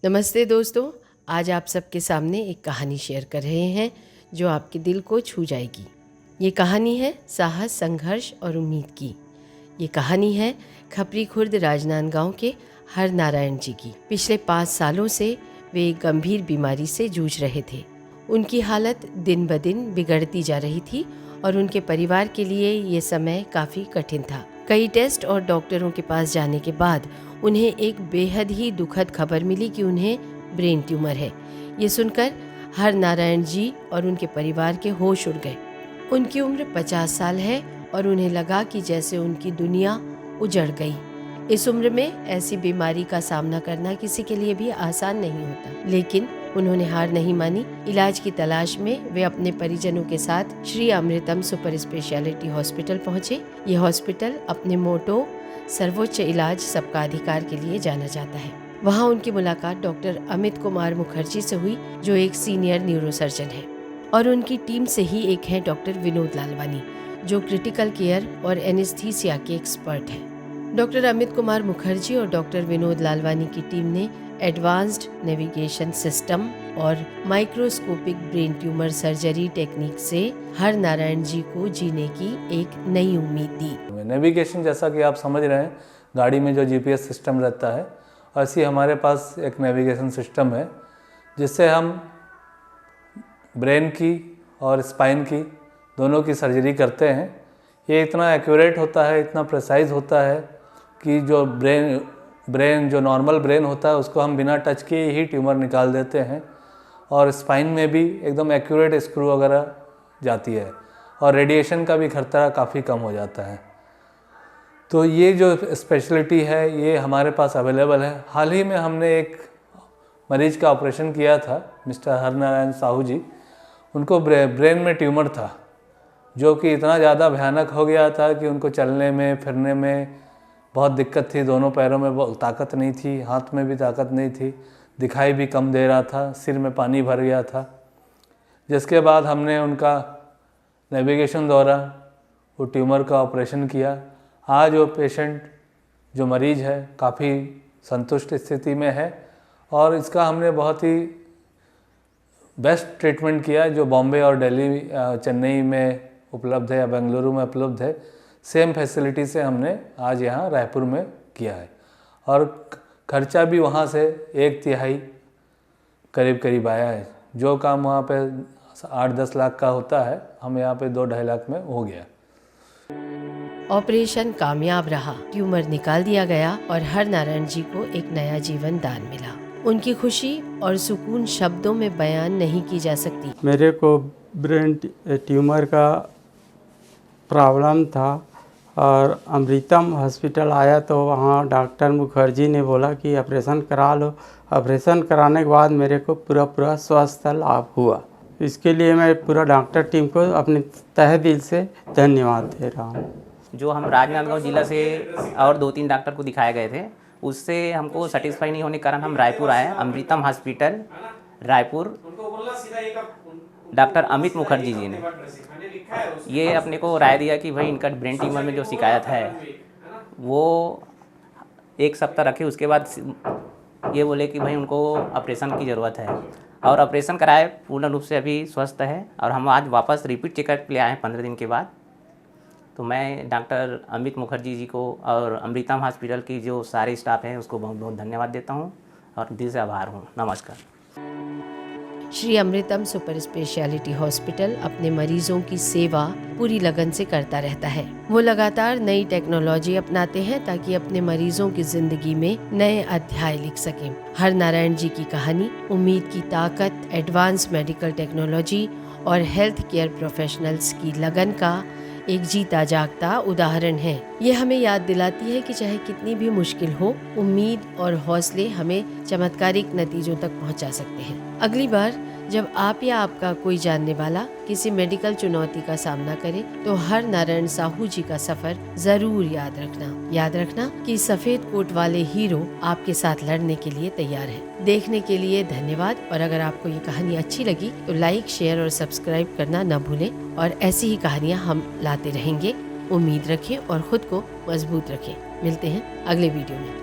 नमस्ते दोस्तों, आज आप सबके सामने एक कहानी शेयर कर रहे हैं जो आपके दिल को छू जाएगी। ये कहानी है साहस, संघर्ष और उम्मीद की। ये कहानी है खपरी खुर्द राजनांदगांव के हर नारायण जी की। पिछले 5 सालों से वे एक गंभीर बीमारी से जूझ रहे थे। उनकी हालत दिन ब दिन बिगड़ती जा रही थी और उनके परिवार के लिए ये समय काफ़ी कठिन था। कई टेस्ट और डॉक्टरों के पास जाने के बाद उन्हें एक बेहद ही दुखद खबर मिली कि उन्हें ब्रेन ट्यूमर है। ये सुनकर हर नारायण जी और उनके परिवार के होश उड़ गए। उनकी उम्र 50 साल है और उन्हें लगा कि जैसे उनकी दुनिया उजड़ गई। इस उम्र में ऐसी बीमारी का सामना करना किसी के लिए भी आसान नहीं होता, लेकिन उन्होंने हार नहीं मानी। इलाज की तलाश में वे अपने परिजनों के साथ श्री अमृतम सुपर स्पेशलिटी हॉस्पिटल पहुंचे। ये हॉस्पिटल अपने मोटो सर्वोच्च इलाज सबका अधिकार के लिए जाना जाता है। वहां उनकी मुलाकात डॉक्टर अमित कुमार मुखर्जी से हुई, जो एक सीनियर न्यूरोसर्जन है, और उनकी टीम से ही एक है डॉक्टर विनोद लालवानी, जो क्रिटिकल केयर और एनेस्थीसिया के एक्सपर्ट हैं। डॉक्टर अमित कुमार मुखर्जी और डॉक्टर विनोद लालवानी की टीम ने एडवांस्ड नेविगेशन सिस्टम और microscopic brain tumour surgery technique से हर नारायण जी को जीने की एक नई उम्मीद दी। नेविगेशन, जैसा कि आप समझ रहे हैं, गाड़ी में जो जीपीएस सिस्टम रहता है, ऐसी हमारे पास एक नेविगेशन सिस्टम है जिससे हम ब्रेन की और स्पाइन की दोनों की सर्जरी करते हैं। ये इतना एक्यूरेट होता है, इतना प्रिसाइज होता है कि जो ब्रेन जो नॉर्मल ब्रेन होता है उसको हम बिना टच किए ही ट्यूमर निकाल देते हैं, और स्पाइन में भी एकदम एक्यूरेट स्क्रू वगैरह जाती है, और रेडिएशन का भी खतरा काफ़ी कम हो जाता है। तो ये जो स्पेशलिटी है ये हमारे पास अवेलेबल है। हाल ही में हमने एक मरीज का ऑपरेशन किया था, मिस्टर हरनारायण साहू जी। उनको ब्रेन में ट्यूमर था जो कि इतना ज़्यादा भयानक हो गया था कि उनको चलने में फिरने में बहुत दिक्कत थी। दोनों पैरों में ताकत नहीं थी, हाथ में भी ताकत नहीं थी, दिखाई भी कम दे रहा था, सिर में पानी भर गया था। जिसके बाद हमने उनका नेविगेशन द्वारा वो ट्यूमर का ऑपरेशन किया। आज वो पेशेंट, जो मरीज है, काफ़ी संतुष्ट स्थिति में है, और इसका हमने बहुत ही बेस्ट ट्रीटमेंट किया जो बॉम्बे और दिल्ली, चेन्नई में उपलब्ध है या बेंगलुरु में उपलब्ध है। सेम फैसिलिटी से हमने आज यहाँ रायपुर में किया है, और खर्चा भी वहाँ से 1/3 करीब आया है। जो काम वहाँ पे 8-10 लाख का होता है, हम यहाँ पे 2-2.5 लाख में हो गया। ऑपरेशन कामयाब रहा, ट्यूमर निकाल दिया गया और हर नारायण जी को एक नया जीवन दान मिला। उनकी खुशी और सुकून शब्दों में बयान नहीं की जा सकती। मेरे को ब्रेन ट्यूमर का प्रॉब्लम था और अमृतम हॉस्पिटल आया तो वहाँ डॉक्टर मुखर्जी ने बोला कि ऑपरेशन करा लो। ऑपरेशन कराने के बाद मेरे को पूरा स्वास्थ्य लाभ हुआ। इसके लिए मैं पूरा डॉक्टर टीम को अपने तहे दिल से धन्यवाद दे रहा हूँ। जो हम राजनांदगांव जिला से और 2-3 डॉक्टर को दिखाए गए थे, उससे हमको सेटिस्फाई नहीं होने के कारण हम रायपुर आए। अमृतम हॉस्पिटल रायपुर, डॉक्टर अमित मुखर्जी जी ने ये अपने को राय दिया कि भाई इनका ब्रेन ट्यूमर में जो शिकायत है वो 1 सप्ताह रखे। उसके बाद ये बोले कि भाई उनको ऑपरेशन की ज़रूरत है, और ऑपरेशन कराए, पूर्ण रूप से अभी स्वस्थ है। और हम आज वापस रिपीट चेकअप ले आए हैं 15 दिन के बाद। तो मैं डॉक्टर अमित मुखर्जी जी को और अमृतम हॉस्पिटल की जो सारे स्टाफ हैं उसको बहुत बहुत धन्यवाद देता हूँ और दिल से आभार हूँ। नमस्कार। श्री अमृतम सुपर स्पेशलिटी हॉस्पिटल अपने मरीजों की सेवा पूरी लगन से करता रहता है। वो लगातार नई टेक्नोलॉजी अपनाते हैं ताकि अपने मरीजों की जिंदगी में नए अध्याय लिख सकें। हर नारायण जी की कहानी उम्मीद की ताकत, एडवांस मेडिकल टेक्नोलॉजी और हेल्थ केयर प्रोफेशनल्स की लगन का एक जीता जागता उदाहरण है। ये हमें याद दिलाती है कि चाहे कितनी भी मुश्किल हो, उम्मीद और हौसले हमें चमत्कारिक नतीजों तक पहुंचा सकते हैं। अगली बार जब आप या आपका कोई जानने वाला किसी मेडिकल चुनौती का सामना करे तो हर नारायण साहू जी का सफर जरूर याद रखना कि सफेद कोट वाले हीरो आपके साथ लड़ने के लिए तैयार है। देखने के लिए धन्यवाद, और अगर आपको ये कहानी अच्छी लगी तो लाइक, शेयर और सब्सक्राइब करना न भूलें। और ऐसी ही कहानियाँ हम लाते रहेंगे। उम्मीद रखें और खुद को मजबूत रखें। मिलते हैं अगले वीडियो में।